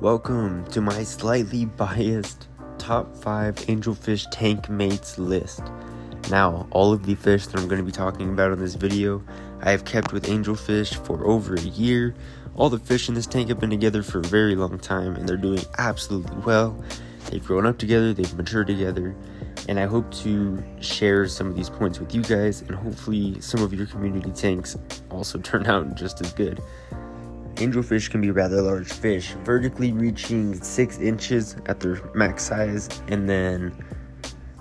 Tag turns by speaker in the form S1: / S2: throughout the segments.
S1: Welcome to my slightly biased top 5 angelfish tank mates list. Now, all of the fish that I'm going to be talking about in this video, I have kept with angelfish for over a year. All the fish in this tank have been together for a very long time, and they're doing absolutely well. They've grown up together, they've matured together, and I hope to share some of these points with you guys, and hopefully some of your community tanks also turn out just as good. Angelfish can be rather large fish, vertically reaching 6 inches at their max size, and then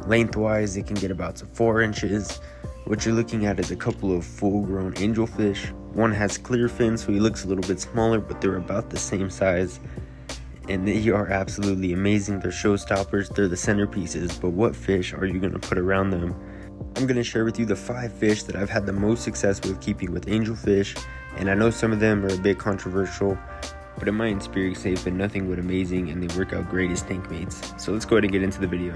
S1: lengthwise it can get about to 4 inches. What you're looking at is a couple of full-grown angelfish. One has clear fins, so he looks a little bit smaller, but they're about the same size, and they are absolutely amazing. They're showstoppers, they're the centerpieces, but what fish are you going to put around them? I'm going to share with you the 5 fish that I've had the most success with keeping with angelfish, and I know some of them are a bit controversial, but in my experience they've been nothing but amazing and they work out great as tank mates. So let's go ahead and get into the video.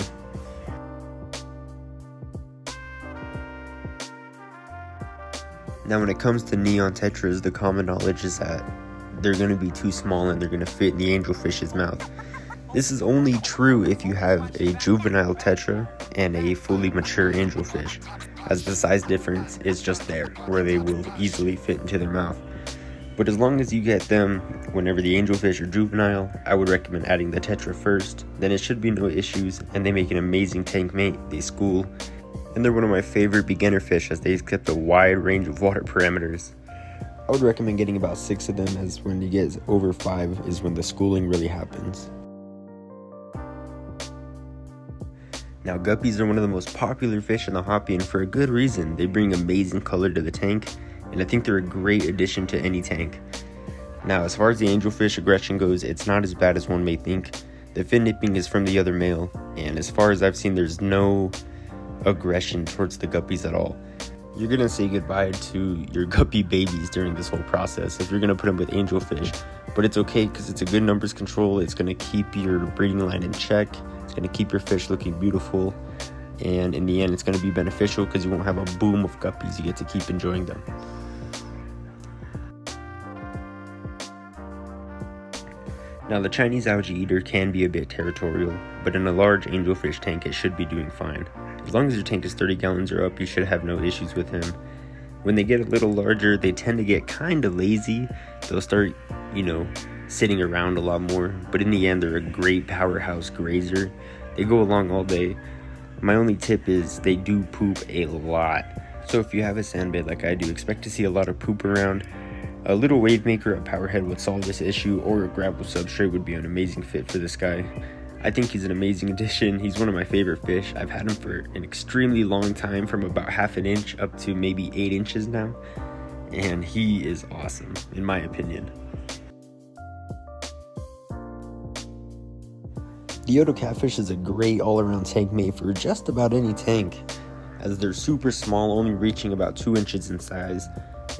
S1: Now when it comes to neon tetras, the common knowledge is that they're going to be too small and they're going to fit in the angelfish's mouth. This is only true if you have a juvenile tetra and a fully mature angelfish, as the size difference is just there, where they will easily fit into their mouth. But as long as you get them whenever the angelfish are juvenile, I would recommend adding the tetra first. Then it should be no issues, and they make an amazing tank mate. They school, and they're one of my favorite beginner fish as they accept a wide range of water parameters. I would recommend getting about 6 of them, as when you get over 5 is when the schooling really happens. Now, guppies are one of the most popular fish in the hobby, and for a good reason. They bring amazing color to the tank, and I think they're a great addition to any tank. Now, as far as the angelfish aggression goes, it's not as bad as one may think. The fin nipping is from the other male, and as far as I've seen, there's no aggression towards the guppies at all. You're gonna say goodbye to your guppy babies during this whole process if you're gonna put them with angelfish, but it's okay because it's a good numbers control. It's gonna keep your breeding line in check. It's going to keep your fish looking beautiful, and in the end it's going to be beneficial because you won't have a boom of guppies. You get to keep enjoying them. Now, the Chinese algae eater can be a bit territorial, but in a large angelfish tank it should be doing fine. As long as your tank is 30 gallons or up, you should have no issues with him. When they get a little larger, they tend to get kind of lazy. They'll start, sitting around a lot more, but in the end they're a great powerhouse grazer. They go along all day. My only tip is they do poop a lot, so if you have a sandbed like I do, expect to see a lot of poop around. A little wave maker at powerhead would solve this issue, or a gravel substrate would be an amazing fit for this guy. I think he's an amazing addition. He's one of my favorite fish. I've had him for an extremely long time, from about half an inch up to maybe 8 inches now, and he is awesome in my opinion. Dodo Catfish is a great all-around tank mate for just about any tank, as they're super small, only reaching about 2 inches in size,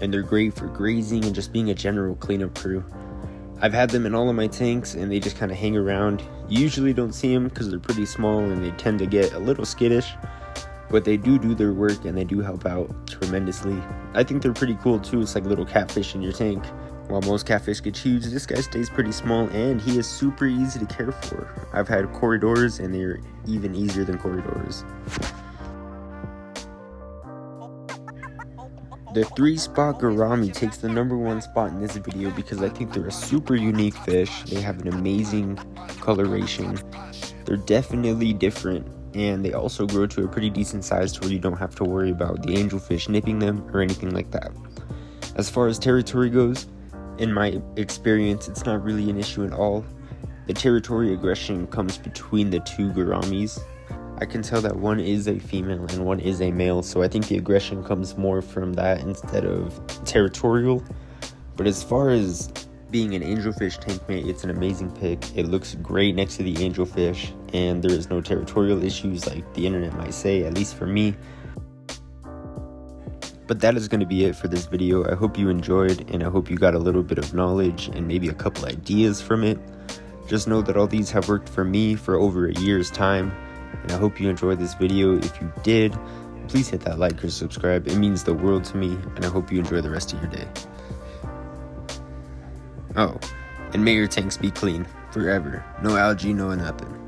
S1: and they're great for grazing and just being a general cleanup crew. I've had them in all of my tanks, and they just kind of hang around. You usually don't see them because they're pretty small and they tend to get a little skittish, but they do their work and they do help out tremendously. I think they're pretty cool too. It's like little catfish in your tank. While most catfish get huge, this guy stays pretty small, and he is super easy to care for. I've had corridors, and they're even easier than corridors. The 3-spot Gami takes the #1 spot in this video because I think they're a super unique fish. They have an amazing coloration. They're definitely different, and they also grow to a pretty decent size to where you don't have to worry about the angelfish nipping them or anything like that. As far as territory goes, in my experience, it's not really an issue at all. The territory aggression comes between the 2 Gamis. I can tell that one is a female and one is a male, so I think the aggression comes more from that instead of territorial. But as far as being an angelfish tank mate, it's an amazing pick. It looks great next to the angelfish, and there is no territorial issues like the internet might say, at least for me. But that is going to be it for this video. I hope you enjoyed, and I hope you got a little bit of knowledge and maybe a couple ideas from it. Just know that all these have worked for me for over a year's time, and I hope you enjoyed this video. If you did, please hit that like or subscribe. It means the world to me, and I hope you enjoy the rest of your day. Oh, and may your tanks be clean. forever. No algae, no nothing.